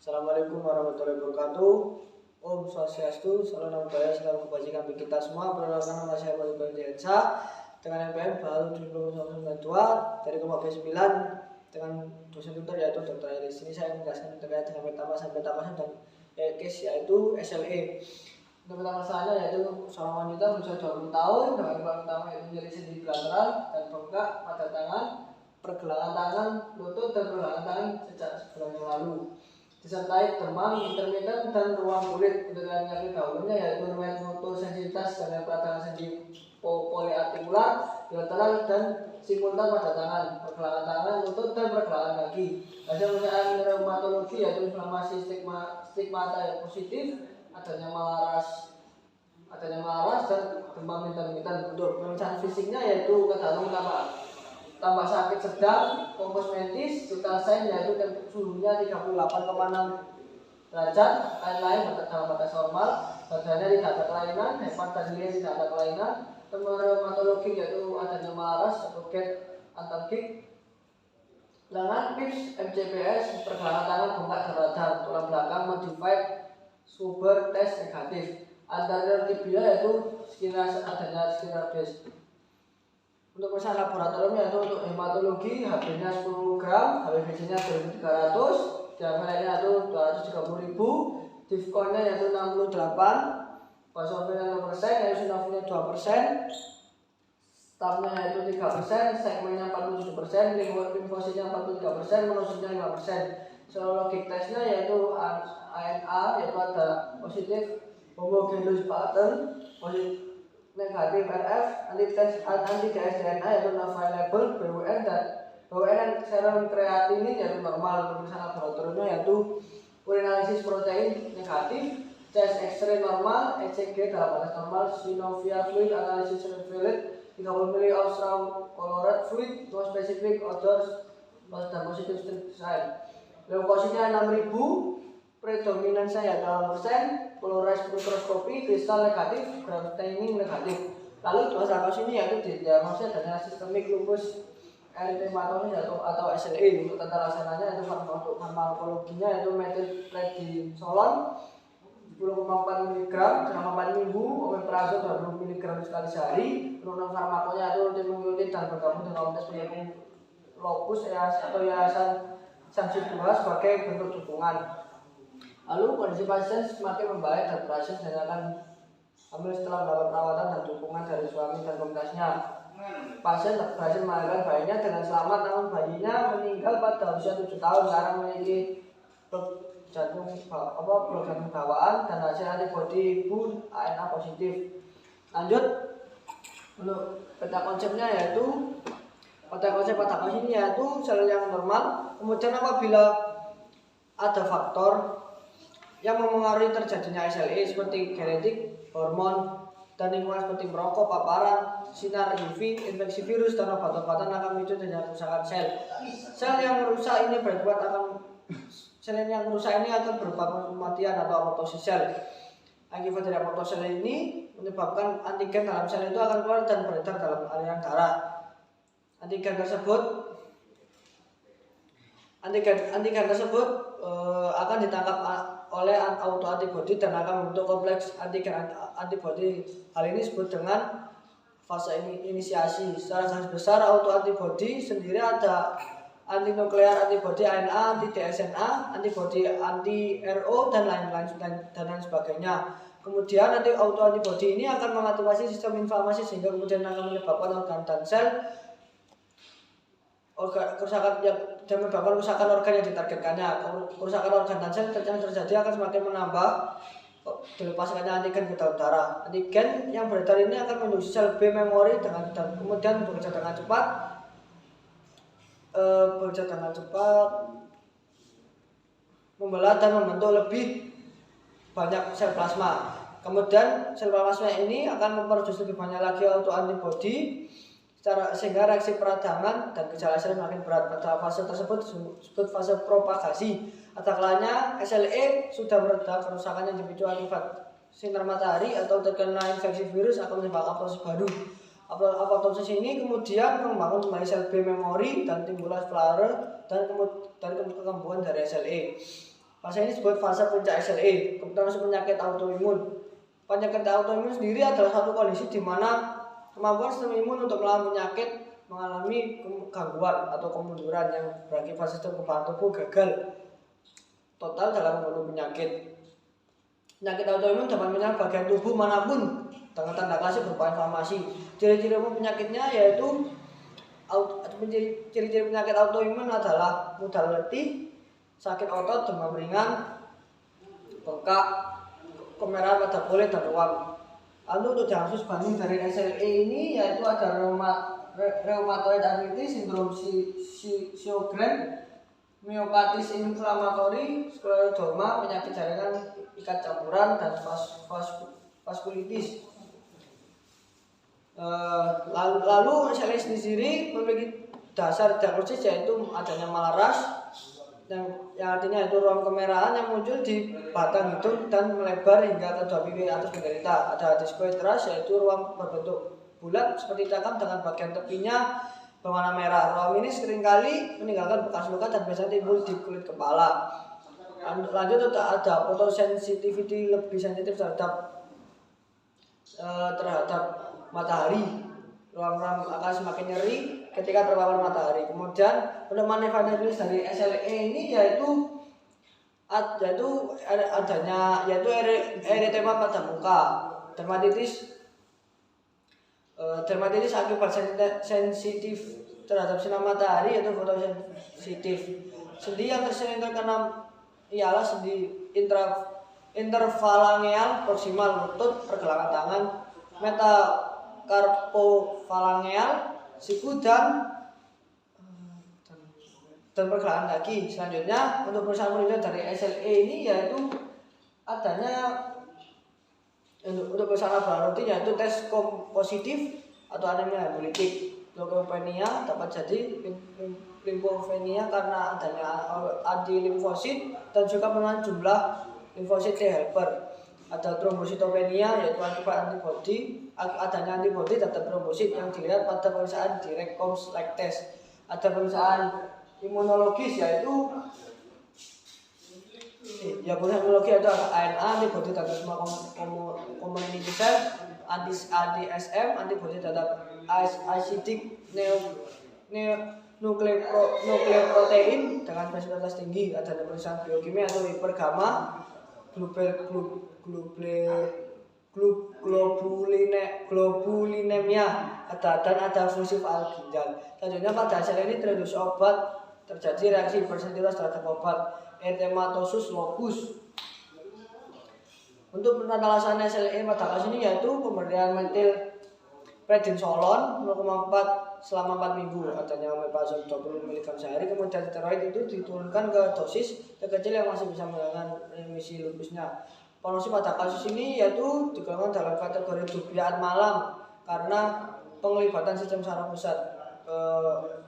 Assalamualaikum warahmatullahi wabarakatuh. Om Swastiastu, salam nama budaya, salam kebajikan bagi kita semua. Perkenalkan nama saya Bayu Densa dengan NPM baru 2022 dari kelompok B9 dengan dosen tutor yaitu Dr. Iris. Ini saya menjelaskan terkait dengan metamasan dan case yaitu SLE. Untuk masalahnya yaitu seorang wanita berusia 20 tahun dengan keluhan utama yaitu nyeri sendi bilateral dan bengkak pada tangan, pergelangan tangan, lutut dan pergelangan tangan sejak sebulan yang lalu, disertai demam intermiten dan ruam kulit. Untuk penyakit dahulunya yaitu riwayat fotosensitivitas dan peradangan sendi poliartikular, bilateral dan simultan pada tangan, pergelangan tangan, lutut dan pergelangan kaki. Hasil pemeriksaan reumatologi yaitu inflamasi stigmata yang positif, adanya malaras dan demam intermiten. Untuk pemeriksaan fisiknya yaitu kedalam tambah sakit sedang, kompos medis, vital sign yaitu suhunya 38,6 derajat, lain-lain dalam batas normal, badannya tidak ada kelainan, hepatadilia tidak ada kelainan, temuan reumatologi yaitu adanya malaras, roket, antalgik, lengan, pips, MCBS, pergelangan tangan, bengkak dan radang, tulang belakang modified, Suber tes negatif, anterior tibia yaitu adanya skineral base. Untuk pemeriksaan laboratorium yaitu untuk hematologi HB-nya 10 gram, HbBc-nya 2300, diameternya yaitu 230.000, Difcon-nya yaitu 68, basophilnya 0%, eosinophilnya 2%, stamina yaitu 3%, segmennya 47%, limfositnya 43%, monositnya 5%. Serologik tesnya yaitu ANA yaitu ada positif homogeneous pattern, positif negatif RF, anti dsDNA yaitu non available, BWN dan serum kreatinin yaitu normal. Pemeriksaan laboratoriumnya yaitu urinalisis protein negatif, chest X-ray normal, ECG dalam batas normal, synovial fluid analisis fluid 30 ml of straw colored fluid, no specific odors dan positive sign. Leukositnya 6000, predominansinya 8%, polarized mikroskopi, kristal negatif, gram staining negatif. Lalu dua kasus ini yaitu didiagnosis dengan sistemik lupus erythematosus atau SLE. Untuk tata laksananya yaitu untuk farmakologinya yaitu methylprednisolone 10,4 mg selama 4 minggu, omeprazol 20 mg sekali sehari. Untuk non farmakonya yaitu timolidin dan bergabung dengan komunitas penyakit lupus atau yayasan Samsung 2 sebagai bentuk dukungan. Lalu kondisi pasien semakin membaik dan berhasil dinyatakan hamil setelah mendapat perawatan dan dukungan dari suami dan komunitasnya. Pasien berhasil melahirkan bayinya dengan selamat, namun bayinya meninggal pada usia 7 tahun karena memiliki blok jantung bawaan dan hasil antibodi ibu ANA positif. Lanjut untuk peta konsepnya yaitu pada konsep ini yaitu sel yang normal. Kemudian apabila ada faktor yang memengaruhi terjadinya SLE seperti genetik, hormon, dan lingkungan seperti merokok, paparan, sinar UV, infeksi virus, dan obat-obatan akan memicu terjadinya kerusakan sel. Sel yang rusak ini akan berupa kematian atau apoptosis sel. Akibat dari apoptosis sel ini menyebabkan antigen dalam sel itu akan keluar dan beredar dalam aliran darah. Antigen tersebut akan ditangkap oleh autoantibodi dan akan membentuk kompleks antigen antibodi. Hal ini disebut dengan fase inisiasi. Secara garis besar autoantibodi sendiri ada antinuklear antibodi ANA, anti DSNA, antibodi anti RO dan lain sebagainya. Kemudian nanti autoantibodi ini akan mengaktifasi sistem inflamasi sehingga kemudian akan menyebabkan organ dan sel kerusakan organ yang ditargetkannya. Kerusakan organ dan sel yang terjadi akan semakin menambah dilepaskannya antigen ke dalam darah. Antigen yang beredar ini akan menduksi sel B memori dan kemudian bekerja dengan cepat membelah dan membentuk lebih banyak sel plasma. Kemudian sel plasma ini akan memproduksi lebih banyak lagi autoantibodi sehingga reaksi peradangan dan gejala SLE makin berat. Pada fase tersebut disebut fase propagasi. Ada kalanya SLE sudah mereda, kerusakan yang dipicu akibat sinar matahari atau terkena infeksi virus akan menyebabkan apoptosis baru. Apoptosis ini kemudian membangun kembali sel B memori dan timbullah flare dan kekembuhan dari SLE. Fase ini disebut fase puncak SLE, termasuk penyakit autoimun. Penyakit autoimun sendiri adalah satu kondisi di mana kemampuan sistem imun untuk melawan penyakit mengalami gangguan atau kemunduran yang berakibat sistem kekebalan tubuh gagal total dalam membunuh penyakit. Penyakit autoimun dapat menyerang bagian tubuh manapun dengan tanda klasik berupa inflamasi. Ciri-ciri umum penyakitnya yaitu ciri-ciri penyakit autoimun adalah mudah letih, sakit otot, demam ringan, bengkak, kemerahan pada kulit dan ruam. Lalu untuk diagnosis banding dari SLE ini yaitu ada rheumatoid arthritis, sindrom Sjogren, myokarditis inflamatori, skleroderma, penyakit jaringan ikat campuran, dan vaskulitis. Lalu SLE sendiri memiliki dasar diagnosis yaitu adanya malaras yang artinya itu ruam kemerahan yang muncul di batang hidung dan melebar hingga ke dua pipi atas penderita. Ada discoid ras yaitu ruam berbentuk bulat seperti cakram dengan bagian tepinya berwarna merah. Ruam ini seringkali meninggalkan bekas luka dan biasanya timbul di kulit kepala. Lanjut ada photosensitivity, lebih sensitif terhadap matahari. Ruam-ruam akan semakin nyeri ketika terpapar matahari. Kemudian penemuan evangelis dari SLE ini yaitu eritema pada muka, dermatitis akibat sensitif terhadap sinar matahari yaitu fotosensitif. Sendi yang sering terkena ialah sendi interfalangeal proksimal lutut, pergelangan tangan, metacarpophalangeal siku dan pergelangan kaki. Selanjutnya untuk perusahaan penelitian dari SLE ini yaitu adanya untuk perusahaan laboratorium yaitu tes kompositif atau anemia hemolitik. Leukopenia dapat jadi limfopenia karena adanya anti-limfosit dan juga penurunan jumlah limfosit T helper. Ada trombositopenia yaitu akibat adanya antibodi terhadap trombosit yang dilihat pada pemeriksaan direct like test. Ada pemeriksaan imunologis yaitu imunologi itu ada ANA, antibodi terhadap semua community cell, anti-SM, antibodi terhadap acidic nukleoprotein dengan spesifitas tinggi. Ada pemeriksaan biokimia atau hipergamma globulinemia dan ada fungsi fal ginjal. Selanjutnya pada hasil ini terindus obat terjadi reaksi hipersensitivitas terhadap obat erythematosus locus. Untuk penalasan SLE pada kasus ini yaitu pemberian metil prednisolon 0,4 selama 4 minggu, adanya omeprazole 20 mg sehari, kemudian steroid itu diturunkan ke dosis terkecil yang masih bisa menghilangkan remisi lupusnya. Prognosis pada kasus ini yaitu digolongkan dalam kategori dubiaan malam karena penglibatan sistem saraf pusat.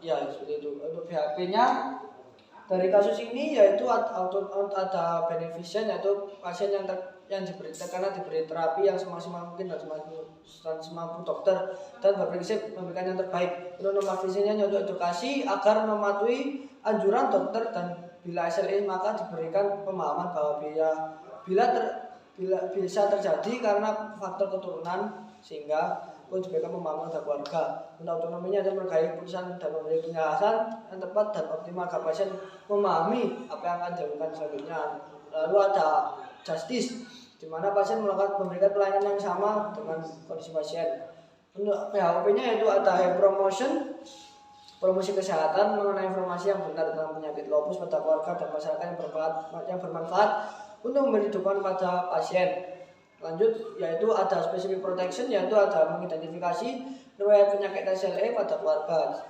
Seperti itu. Untuk BHP-nya dari kasus ini yaitu ada beneficent yaitu pasien yang diberi terapi yang semaksimal mungkin dan semampu dokter dan berprinsip memberikan yang terbaik. Untuk nomor visinya yaitu edukasi agar mematuhi anjuran dokter, dan bila SLE maka diberikan pemahaman bahwa bisa terjadi karena faktor keturunan sehingga perlu diberikan pemahaman pada keluarga. Untuk autonominya ada menghargai keputusan dan memberi penjelasan yang tepat dan optimal agar pasien memahami apa yang akan dilakukan selanjutnya. Lalu ada justice, di mana pasien memberikan pelayanan yang sama dengan kondisi pasien. Untuk PHOP-nya yaitu ada promosi kesehatan mengenai informasi yang benar tentang penyakit lupus pada keluarga dan masyarakat yang bermanfaat untuk memberi dukungan pada pasien. Lanjut yaitu ada specific protection, yaitu ada mengidentifikasi riwayat penyakit SLE pada keluarga.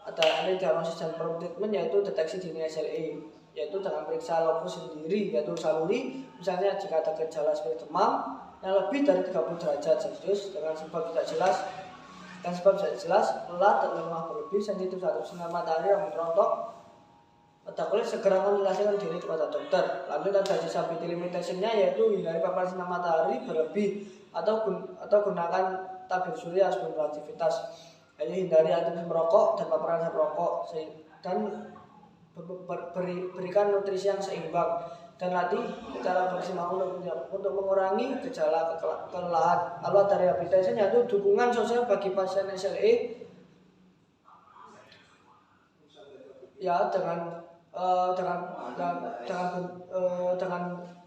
Ada early diagnosis dan treatment yaitu deteksi dini SLE, yaitu dengan periksa lupus sendiri yaitu saluri, misalnya jika ada gejala seperti demam yang lebih dari 30 derajat Celcius dengan sebab tidak jelas, lelah dan lemah berlebih, sensitif terhadap sinar matahari yang merontok pada kulit, segera konsultasikan diri kepada dokter. Lanjut ada disability limitation-nya yaitu hindari paparan sinar matahari berlebih atau gunakan tabir surya sebelum beraktivitas. Yaitu hindari aktivitas merokok dan paparan asap rokok, dan berikan nutrisi yang seimbang dan latih secara maksimal untuk mengurangi gejala kelelahan. Lalu ada rehabilitasi yaitu dukungan sosial bagi pasien SLE ya dengan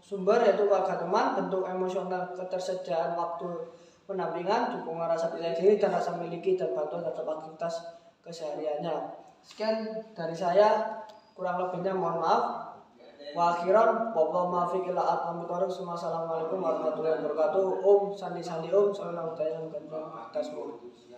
sumber yaitu keluarga teman, bentuk emosional, ketersediaan waktu pendampingan, dukungan rasa percaya diri dan rasa memiliki dan bantuan terhadap aktivitas kesehariannya. Sekian dari saya, kurang lebihnya mohon maaf. Wa akhiran wallahu muwaffiq ila aqwamit thoriq. Wassalamualaikum warahmatullahi wabarakatuh. Om sandi sandi om sallallahu alaihi wasallam.